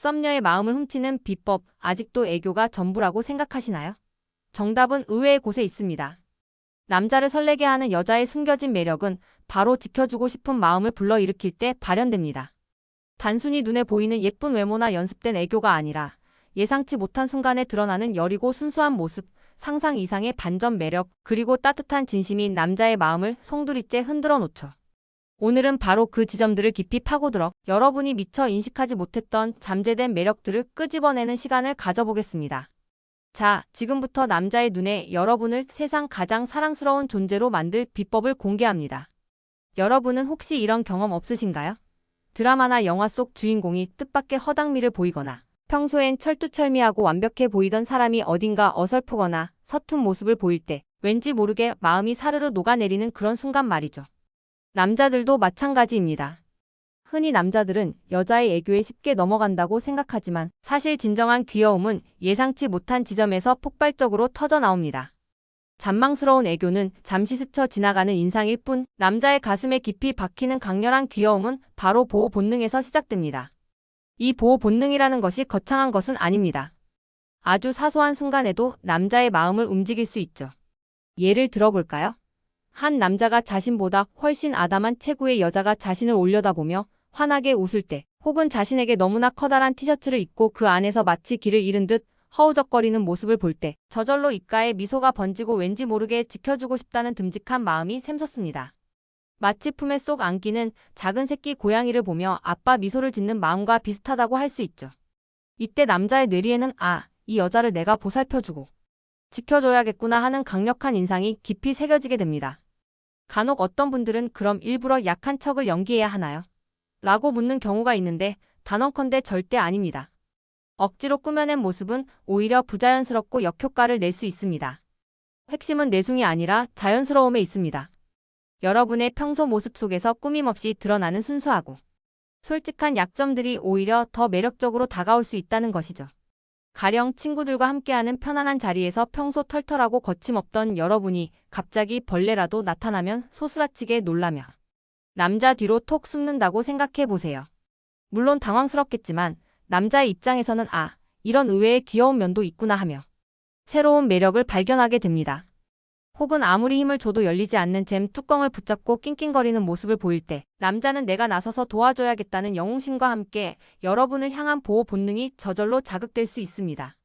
썸녀의 마음을 훔치는 비법, 아직도 애교가 전부라고 생각하시나요? 정답은 의외의 곳에 있습니다. 남자를 설레게 하는 여자의 숨겨진 매력은 바로 지켜주고 싶은 마음을 불러일으킬 때 발현됩니다. 단순히 눈에 보이는 예쁜 외모나 연습된 애교가 아니라 예상치 못한 순간에 드러나는 여리고 순수한 모습, 상상 이상의 반전 매력, 그리고 따뜻한 진심이 남자의 마음을 송두리째 흔들어 놓죠. 오늘은 바로 그 지점들을 깊이 파고들어 여러분이 미처 인식하지 못했던 잠재된 매력들을 끄집어내는 시간을 가져보겠습니다. 자, 지금부터 남자의 눈에 여러분을 세상 가장 사랑스러운 존재로 만들 비법을 공개합니다. 여러분은 혹시 이런 경험 없으신가요? 드라마나 영화 속 주인공이 뜻밖의 허당미를 보이거나 평소엔 철두철미하고 완벽해 보이던 사람이 어딘가 어설프거나 서툰 모습을 보일 때 왠지 모르게 마음이 사르르 녹아내리는 그런 순간 말이죠. 남자들도 마찬가지입니다. 흔히 남자들은 여자의 애교에 쉽게 넘어간다고 생각하지만 사실 진정한 귀여움은 예상치 못한 지점에서 폭발적으로 터져 나옵니다. 잔망스러운 애교는 잠시 스쳐 지나가는 인상일 뿐 남자의 가슴에 깊이 박히는 강렬한 귀여움은 바로 보호 본능에서 시작됩니다. 이 보호 본능이라는 것이 거창한 것은 아닙니다. 아주 사소한 순간에도 남자의 마음을 움직일 수 있죠. 예를 들어볼까요? 한 남자가 자신보다 훨씬 아담한 체구의 여자가 자신을 올려다보며 환하게 웃을 때, 혹은 자신에게 너무나 커다란 티셔츠를 입고 그 안에서 마치 길을 잃은 듯 허우적거리는 모습을 볼 때 저절로 입가에 미소가 번지고 왠지 모르게 지켜주고 싶다는 듬직한 마음이 샘솟습니다. 마치 품에 쏙 안기는 작은 새끼 고양이를 보며 아빠 미소를 짓는 마음과 비슷하다고 할 수 있죠. 이때 남자의 뇌리에는 이 여자를 내가 보살펴주고 지켜줘야겠구나 하는 강력한 인상이 깊이 새겨지게 됩니다. 간혹 어떤 분들은 그럼 일부러 약한 척을 연기해야 하나요? 라고 묻는 경우가 있는데 단언컨대 절대 아닙니다. 억지로 꾸며낸 모습은 오히려 부자연스럽고 역효과를 낼 수 있습니다. 핵심은 내숭이 아니라 자연스러움에 있습니다. 여러분의 평소 모습 속에서 꾸밈없이 드러나는 순수하고 솔직한 약점들이 오히려 더 매력적으로 다가올 수 있다는 것이죠. 가령 친구들과 함께하는 편안한 자리에서 평소 털털하고 거침없던 여러분이 갑자기 벌레라도 나타나면 소스라치게 놀라며 남자 뒤로 톡 숨는다고 생각해 보세요. 물론 당황스럽겠지만 남자의 입장에서는 이런 의외의 귀여운 면도 있구나 하며 새로운 매력을 발견하게 됩니다. 혹은 아무리 힘을 줘도 열리지 않는 잼 뚜껑을 붙잡고 낑낑거리는 모습을 보일 때 남자는 내가 나서서 도와줘야겠다는 영웅심과 함께 여러분을 향한 보호 본능이 저절로 자극될 수 있습니다.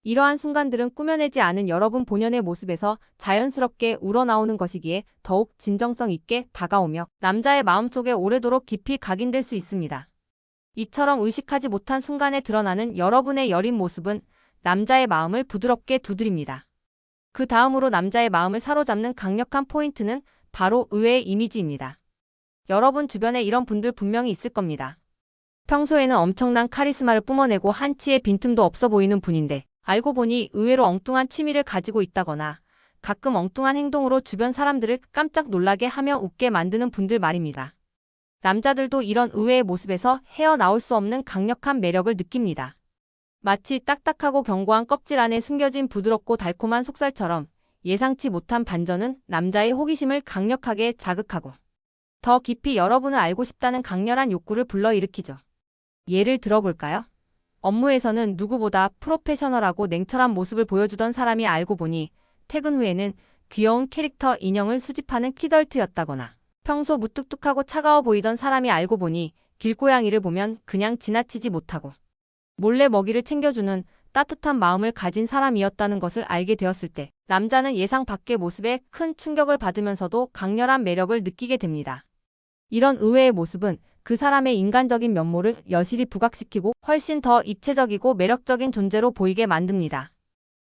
이러한 순간들은 꾸며내지 않은 여러분 본연의 모습에서 자연스럽게 우러나오는 것이기에 더욱 진정성 있게 다가오며 남자의 마음속에 오래도록 깊이 각인될 수 있습니다. 이처럼 의식하지 못한 순간에 드러나는 여러분의 여린 모습은 남자의 마음을 부드럽게 두드립니다. 그 다음으로 남자의 마음을 사로잡는 강력한 포인트는 바로 의외의 이미지입니다. 여러분 주변에 이런 분들 분명히 있을 겁니다. 평소에는 엄청난 카리스마를 뿜어내고 한치의 빈틈도 없어 보이는 분인데 알고 보니 의외로 엉뚱한 취미를 가지고 있다거나 가끔 엉뚱한 행동으로 주변 사람들을 깜짝 놀라게 하며 웃게 만드는 분들 말입니다. 남자들도 이런 의외의 모습에서 헤어나올 수 없는 강력한 매력을 느낍니다. 마치 딱딱하고 견고한 껍질 안에 숨겨진 부드럽고 달콤한 속살처럼 예상치 못한 반전은 남자의 호기심을 강력하게 자극하고 더 깊이 여러분을 알고 싶다는 강렬한 욕구를 불러일으키죠. 예를 들어볼까요? 업무에서는 누구보다 프로페셔널하고 냉철한 모습을 보여주던 사람이 알고 보니 퇴근 후에는 귀여운 캐릭터 인형을 수집하는 키덜트였다거나 평소 무뚝뚝하고 차가워 보이던 사람이 알고 보니 길고양이를 보면 그냥 지나치지 못하고 몰래 먹이를 챙겨주는 따뜻한 마음을 가진 사람이었다는 것을 알게 되었을 때 남자는 예상 밖의 모습에 큰 충격을 받으면서도 강렬한 매력을 느끼게 됩니다. 이런 의외의 모습은 그 사람의 인간적인 면모를 여실히 부각시키고 훨씬 더 입체적이고 매력적인 존재로 보이게 만듭니다.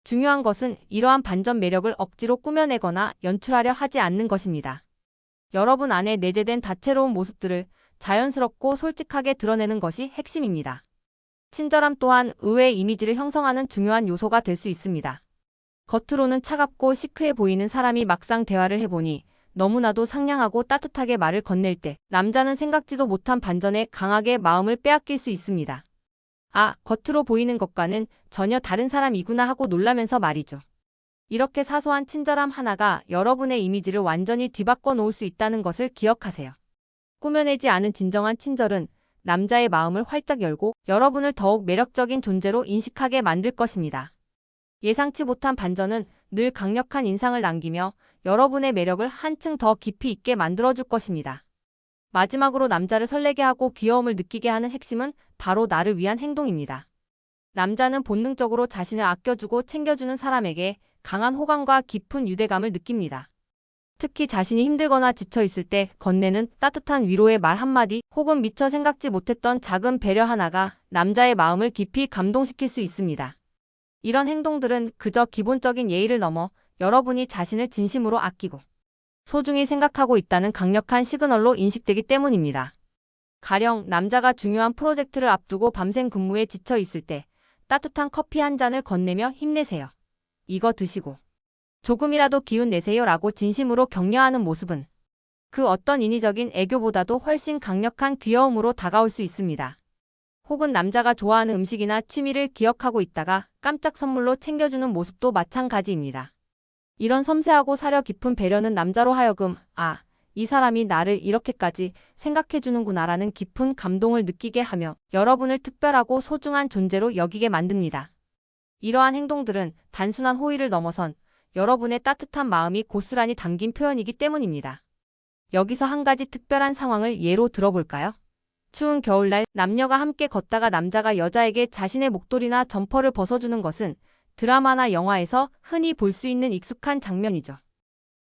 중요한 것은 이러한 반전 매력을 억지로 꾸며내거나 연출하려 하지 않는 것입니다. 여러분 안에 내재된 다채로운 모습들을 자연스럽고 솔직하게 드러내는 것이 핵심입니다. 친절함 또한 의외의 이미지를 형성하는 중요한 요소가 될 수 있습니다. 겉으로는 차갑고 시크해 보이는 사람이 막상 대화를 해보니 너무나도 상냥하고 따뜻하게 말을 건넬 때 남자는 생각지도 못한 반전에 강하게 마음을 빼앗길 수 있습니다. 겉으로 보이는 것과는 전혀 다른 사람이구나 하고 놀라면서 말이죠. 이렇게 사소한 친절함 하나가 여러분의 이미지를 완전히 뒤바꿔 놓을 수 있다는 것을 기억하세요. 꾸며내지 않은 진정한 친절은 남자의 마음을 활짝 열고 여러분을 더욱 매력적인 존재로 인식하게 만들 것입니다. 예상치 못한 반전은 늘 강력한 인상을 남기며 여러분의 매력을 한층 더 깊이 있게 만들어줄 것입니다. 마지막으로 남자를 설레게 하고 귀여움을 느끼게 하는 핵심은 바로 나를 위한 행동입니다. 남자는 본능적으로 자신을 아껴주고 챙겨주는 사람에게 강한 호감과 깊은 유대감을 느낍니다. 특히 자신이 힘들거나 지쳐 있을 때 건네는 따뜻한 위로의 말 한마디 혹은 미처 생각지 못했던 작은 배려 하나가 남자의 마음을 깊이 감동시킬 수 있습니다. 이런 행동들은 그저 기본적인 예의를 넘어 여러분이 자신을 진심으로 아끼고 소중히 생각하고 있다는 강력한 시그널로 인식되기 때문입니다. 가령 남자가 중요한 프로젝트를 앞두고 밤샘 근무에 지쳐 있을 때 따뜻한 커피 한 잔을 건네며 힘내세요. 이거 드시고 조금이라도 기운 내세요 라고 진심으로 격려하는 모습은 그 어떤 인위적인 애교보다도 훨씬 강력한 귀여움으로 다가올 수 있습니다. 혹은 남자가 좋아하는 음식이나 취미를 기억하고 있다가 깜짝 선물로 챙겨주는 모습도 마찬가지입니다. 이런 섬세하고 사려 깊은 배려는 남자로 하여금 이 사람이 나를 이렇게까지 생각해주는구나라는 깊은 감동을 느끼게 하며 여러분을 특별하고 소중한 존재로 여기게 만듭니다. 이러한 행동들은 단순한 호의를 넘어선 여러분의 따뜻한 마음이 고스란히 담긴 표현이기 때문입니다. 여기서 한 가지 특별한 상황을 예로 들어볼까요? 추운 겨울날 남녀가 함께 걷다가 남자가 여자에게 자신의 목도리나 점퍼를 벗어주는 것은 드라마나 영화에서 흔히 볼 수 있는 익숙한 장면이죠.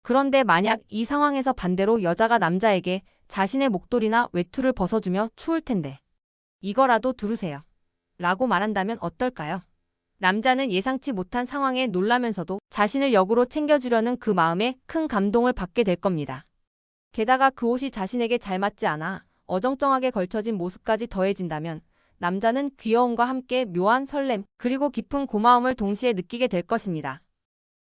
그런데 만약 이 상황에서 반대로 여자가 남자에게 자신의 목도리나 외투를 벗어주며 추울 텐데 이거라도 두르세요 라고 말한다면 어떨까요? 남자는 예상치 못한 상황에 놀라면서도 자신을 역으로 챙겨주려는 그 마음에 큰 감동을 받게 될 겁니다. 게다가 그 옷이 자신에게 잘 맞지 않아 어정쩡하게 걸쳐진 모습까지 더해진다면 남자는 귀여움과 함께 묘한 설렘 그리고 깊은 고마움을 동시에 느끼게 될 것입니다.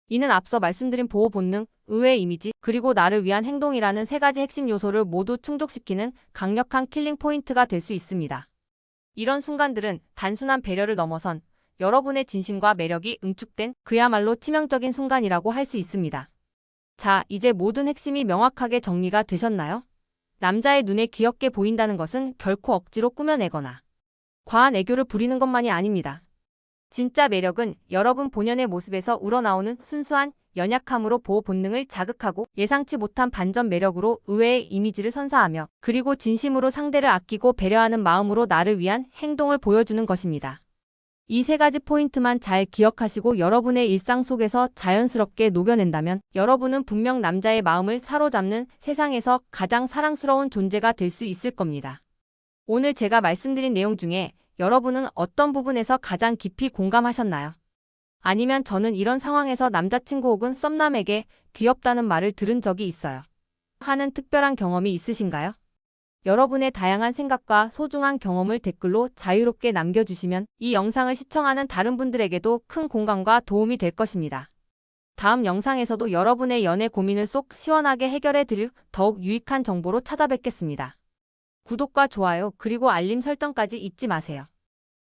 이는 앞서 말씀드린 보호 본능, 의외의 이미지, 그리고 나를 위한 행동이라는 세 가지 핵심 요소를 모두 충족시키는 강력한 킬링 포인트가 될 수 있습니다. 이런 순간들은 단순한 배려를 넘어선 여러분의 진심과 매력이 응축된 그야말로 치명적인 순간이라고 할 수 있습니다. 자, 이제 모든 핵심이 명확하게 정리가 되셨나요? 남자의 눈에 귀엽게 보인다는 것은 결코 억지로 꾸며내거나 과한 애교를 부리는 것만이 아닙니다. 진짜 매력은 여러분 본연의 모습에서 우러나오는 순수한 연약함으로 보호 본능을 자극하고 예상치 못한 반전 매력으로 의외의 이미지를 선사하며 그리고 진심으로 상대를 아끼고 배려하는 마음으로 나를 위한 행동을 보여주는 것입니다. 이 세 가지 포인트만 잘 기억하시고 여러분의 일상 속에서 자연스럽게 녹여낸다면 여러분은 분명 남자의 마음을 사로잡는 세상에서 가장 사랑스러운 존재가 될 수 있을 겁니다. 오늘 제가 말씀드린 내용 중에 여러분은 어떤 부분에서 가장 깊이 공감하셨나요? 아니면 저는 이런 상황에서 남자친구 혹은 썸남에게 귀엽다는 말을 들은 적이 있어요 하는 특별한 경험이 있으신가요? 여러분의 다양한 생각과 소중한 경험을 댓글로 자유롭게 남겨주시면 이 영상을 시청하는 다른 분들에게도 큰 공감과 도움이 될 것입니다. 다음 영상에서도 여러분의 연애 고민을 속 시원하게 해결해 드릴 더욱 유익한 정보로 찾아뵙겠습니다. 구독과 좋아요 그리고 알림 설정까지 잊지 마세요.